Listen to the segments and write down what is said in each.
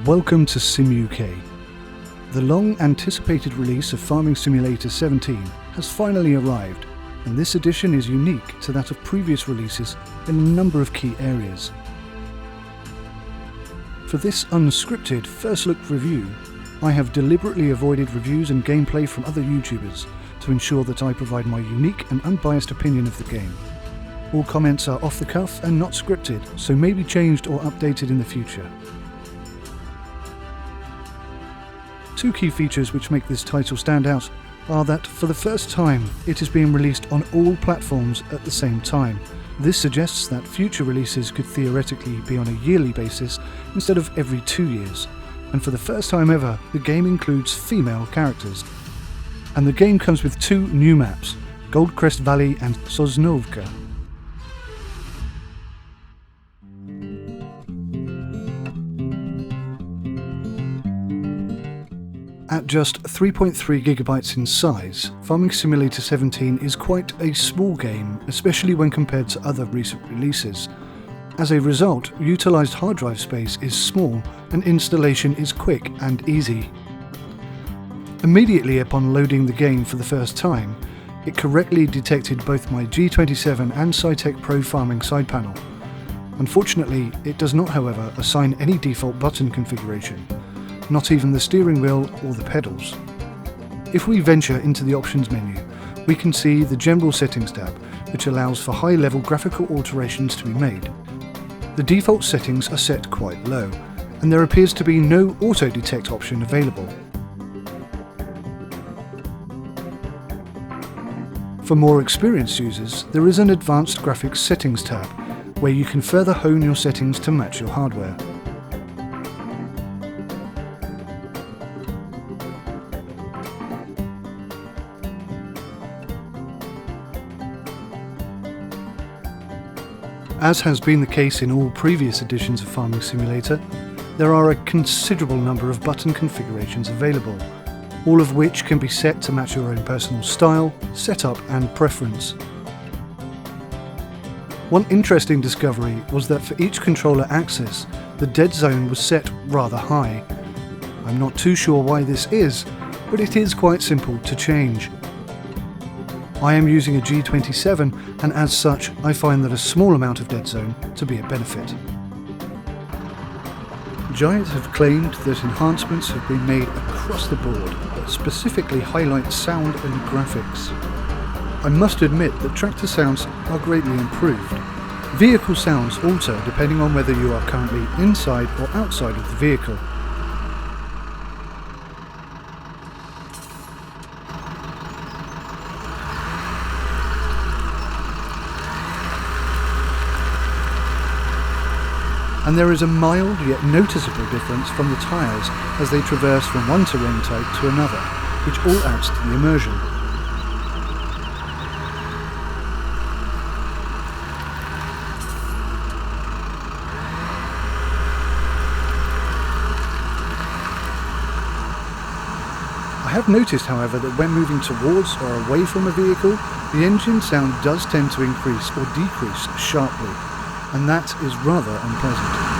Welcome to SimUK. The long-anticipated release of Farming Simulator 17 has finally arrived, and this edition is unique to that of previous releases in a number of key areas. For this unscripted first-look review, I have deliberately avoided reviews and gameplay from other YouTubers to ensure that I provide my unique and unbiased opinion of the game. All comments are off the cuff and not scripted, so may be changed or updated in the future. Two key features which make this title stand out are that for the first time it is being released on all platforms at the same time. This suggests that future releases could theoretically be on a yearly basis instead of every 2 years. And for the first time ever, the game includes female characters. And the game comes with 2 new maps, Goldcrest Valley and Sosnovka. At just 3.3 gigabytes in size, Farming Simulator 17 is quite a small game, especially when compared to other recent releases. As a result, utilised hard drive space is small and installation is quick and easy. Immediately upon loading the game for the first time, it correctly detected both my G27 and Cytec Pro farming side panel. Unfortunately, it does not, however, assign any default button configuration, not even the steering wheel or the pedals. If we venture into the options menu, we can see the General Settings tab, which allows for high-level graphical alterations to be made. The default settings are set quite low, and there appears to be no auto-detect option available. For more experienced users, there is an Advanced Graphics Settings tab, where you can further hone your settings to match your hardware. As has been the case in all previous editions of Farming Simulator, there are a considerable number of button configurations available, all of which can be set to match your own personal style, setup and preference. One interesting discovery was that for each controller axis, the dead zone was set rather high. I'm not too sure why this is, but it is quite simple to change. I am using a G27, and as such I find that a small amount of dead zone to be a benefit. Giant have claimed that enhancements have been made across the board that specifically highlight sound and graphics. I must admit that tractor sounds are greatly improved. Vehicle sounds alter depending on whether you are currently inside or outside of the vehicle. And there is a mild yet noticeable difference from the tyres as they traverse from one terrain type to another, which all adds to the immersion. I have noticed, however, that when moving towards or away from a vehicle, the engine sound does tend to increase or decrease sharply, and that is rather unpleasant.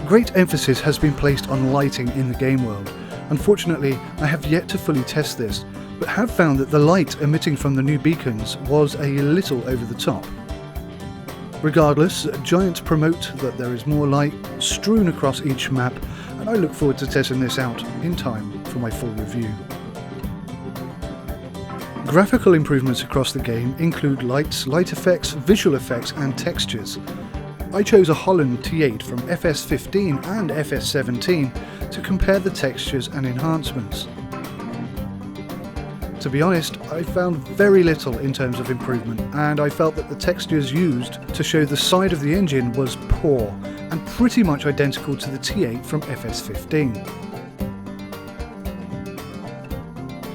Great emphasis has been placed on lighting in the game world. Unfortunately, I have yet to fully test this, but have found that the light emitting from the new beacons was a little over the top. Regardless, Giant promote that there is more light strewn across each map, and I look forward to testing this out in time for my full review. Graphical improvements across the game include lights, light effects, visual effects and textures. I chose a Holland T8 from FS15 and FS17 to compare the textures and enhancements. To be honest, I found very little in terms of improvement, and I felt that the textures used to show the side of the engine was poor and pretty much identical to the T8 from FS15.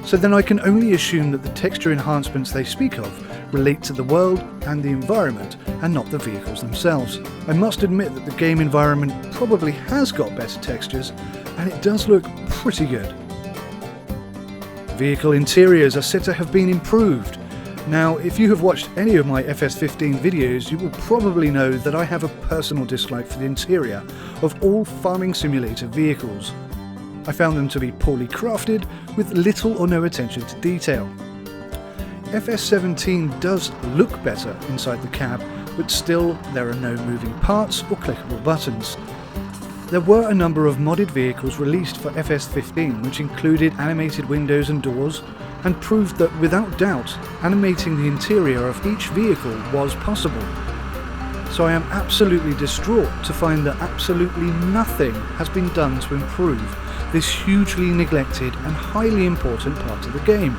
So then I can only assume that the texture enhancements they speak of relate to the world and the environment and not the vehicles themselves. I must admit that the game environment probably has got better textures, and it does look pretty good. vehicle interiors are said to have been improved. Now, if you have watched any of my FS15 videos, you will probably know that I have a personal dislike for the interior of all farming simulator vehicles. I found them to be poorly crafted, with little or no attention to detail. FS17 does look better inside the cab, but still there are no moving parts or clickable buttons. There were a number of modded vehicles released for FS15 which included animated windows and doors, and proved that without doubt animating the interior of each vehicle was possible. So I am absolutely distraught to find that absolutely nothing has been done to improve this hugely neglected and highly important part of the game.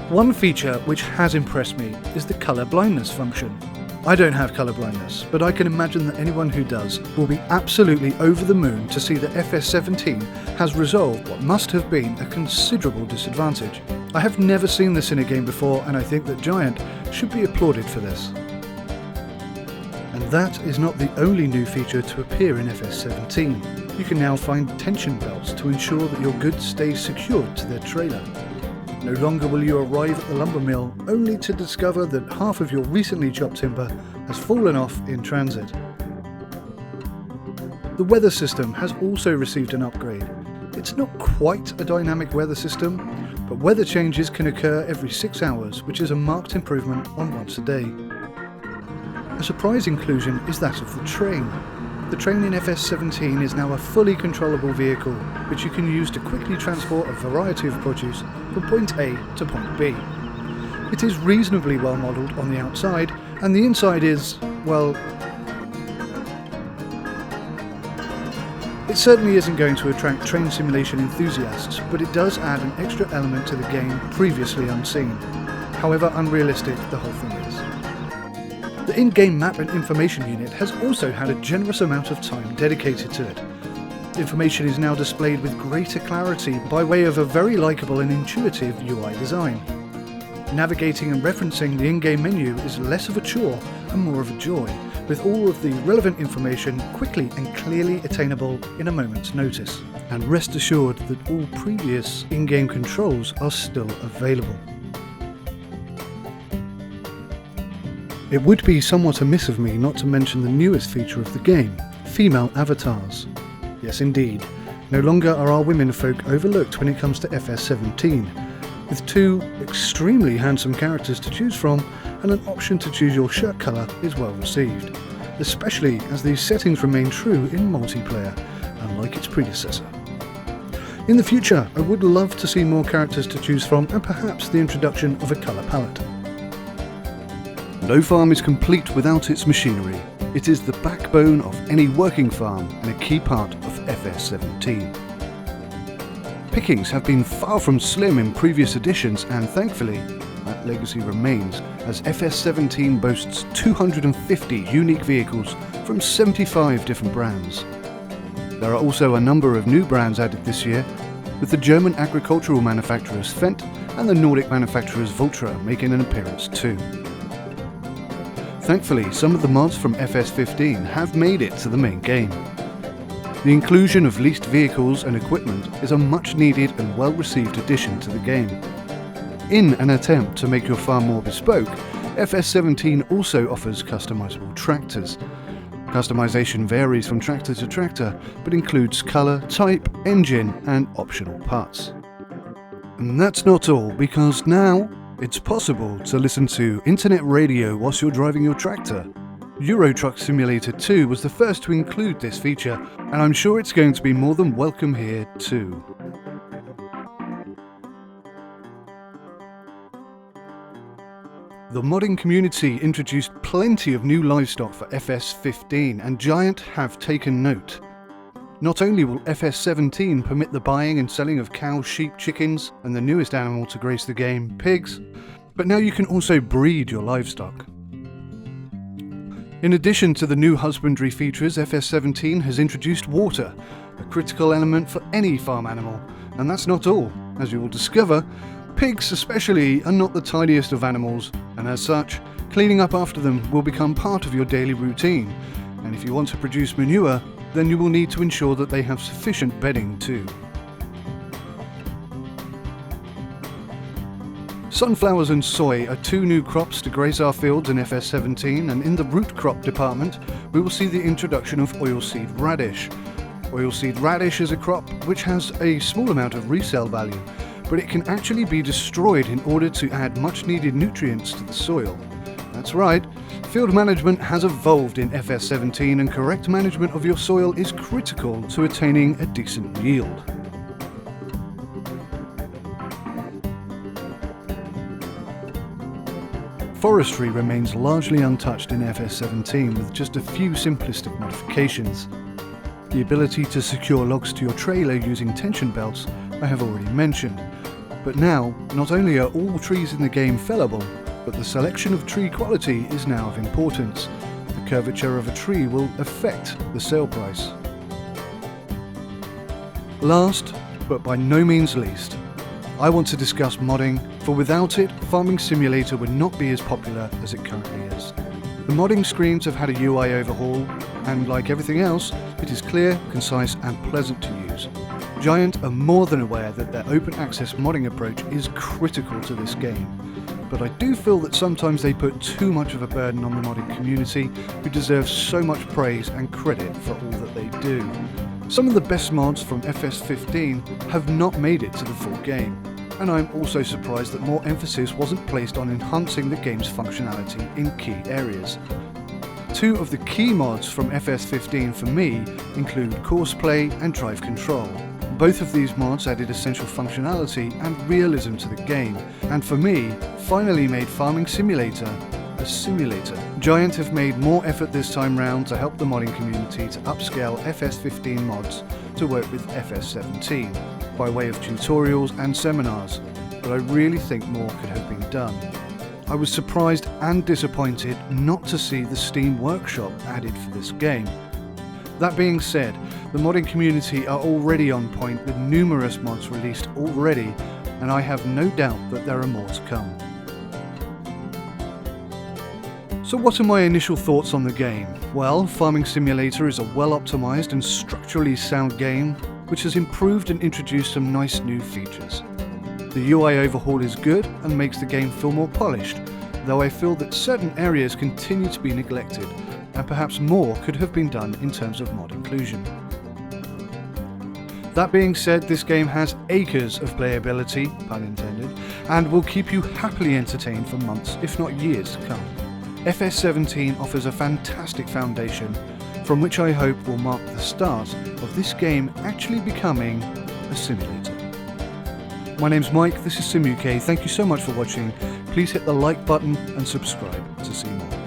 One feature which has impressed me is the colour blindness function. I don't have colour blindness, but I can imagine that anyone who does will be absolutely over the moon to see that FS17 has resolved what must have been a considerable disadvantage. I have never seen this in a game before, and I think that Giant should be applauded for this. And that is not the only new feature to appear in FS17. You can now find tension belts to ensure that your goods stay secured to their trailer. No longer will you arrive at the lumber mill only to discover that half of your recently chopped timber has fallen off in transit. The weather system has also received an upgrade. It's not quite a dynamic weather system, but weather changes can occur every 6 hours, which is a marked improvement on once a day. A surprise inclusion is that of the train. The train in FS17 is now a fully controllable vehicle, which you can use to quickly transport a variety of produce from point A to point B. It is reasonably well modelled on the outside, and the inside is, well, it certainly isn't going to attract train simulation enthusiasts, but it does add an extra element to the game previously unseen. However unrealistic the whole thing is. The in-game map and information unit has also had a generous amount of time dedicated to it. Information is now displayed with greater clarity by way of a very likeable and intuitive UI design. Navigating and referencing the in-game menu is less of a chore and more of a joy, with all of the relevant information quickly and clearly attainable in a moment's notice. And rest assured that all previous in-game controls are still available. It would be somewhat amiss of me not to mention the newest feature of the game, female avatars. Yes indeed, no longer are our womenfolk overlooked when it comes to FS17, with 2 extremely handsome characters to choose from, and an option to choose your shirt colour is well received, especially as these settings remain true in multiplayer, unlike its predecessor. In the future, I would love to see more characters to choose from, and perhaps the introduction of a colour palette. No farm is complete without its machinery. It is the backbone of any working farm and a key part of FS17. Pickings have been far from slim in previous editions, and thankfully that legacy remains, as FS17 boasts 250 unique vehicles from 75 different brands. There are also a number of new brands added this year, with the German agricultural manufacturers Fendt and the Nordic manufacturers Vultra making an appearance too. Thankfully, some of the mods from FS15 have made it to the main game. The inclusion of leased vehicles and equipment is a much needed and well received addition to the game. In an attempt to make your farm more bespoke, FS17 also offers customizable tractors. Customization varies from tractor to tractor, but includes colour, type, engine and optional parts. And that's not all, because now it's possible to listen to internet radio whilst you're driving your tractor. Euro Truck Simulator 2 was the first to include this feature, and I'm sure it's going to be more than welcome here too. The modding community introduced plenty of new livestock for FS15, and Giant have taken note. Not only will FS17 permit the buying and selling of cows, sheep, chickens, and the newest animal to grace the game, pigs, but now you can also breed your livestock. In addition to the new husbandry features, FS17 has introduced water, a critical element for any farm animal. And that's not all. As you will discover, pigs especially are not the tidiest of animals, and as such, cleaning up after them will become part of your daily routine. and if you want to produce manure, then you will need to ensure that they have sufficient bedding too. Sunflowers and soy are two new crops to graze our fields in FS17, and in the root crop department we will see the introduction of oilseed radish. Oilseed radish is a crop which has a small amount of resale value, but it can actually be destroyed in order to add much needed nutrients to the soil. That's right, field management has evolved in FS17, and correct management of your soil is critical to attaining a decent yield. Forestry remains largely untouched in FS17 with just a few simplistic modifications. The ability to secure logs to your trailer using tension belts I have already mentioned, but now not only are all trees in the game fellable, but the selection of tree quality is now of importance. The curvature of a tree will affect the sale price. Last, but by no means least, I want to discuss modding, for without it, Farming Simulator would not be as popular as it currently is. The modding screens have had a UI overhaul, and like everything else, it is clear, concise and pleasant to use. Giant are more than aware that their open access modding approach is critical to this game, but I do feel that sometimes they put too much of a burden on the modding community, who deserve so much praise and credit for all that they do. Some of the best mods from FS15 have not made it to the full game, and I'm also surprised that more emphasis wasn't placed on enhancing the game's functionality in key areas. Two of the key mods from FS15 for me include Courseplay and Drive Control. Both of these mods added essential functionality and realism to the game, and for me, finally made Farming Simulator a simulator. Giant have made more effort this time round to help the modding community to upscale FS15 mods to work with FS17 by way of tutorials and seminars, but I really think more could have been done. I was surprised and disappointed not to see the Steam Workshop added for this game. That being said, the modding community are already on point with numerous mods released already, and I have no doubt that there are more to come. So what are my initial thoughts on the game? Well, Farming Simulator is a well-optimized and structurally sound game, which has improved and introduced some nice new features. The UI overhaul is good and makes the game feel more polished, though I feel that certain areas continue to be neglected, and perhaps more could have been done in terms of mod inclusion. That being said, this game has acres of playability, pun intended, and will keep you happily entertained for months, if not years to come. FS17 offers a fantastic foundation, from which I hope will mark the start of this game actually becoming a simulator. My name's Mike, this is SimUK, thank you so much for watching. Please hit the like button and subscribe to see more.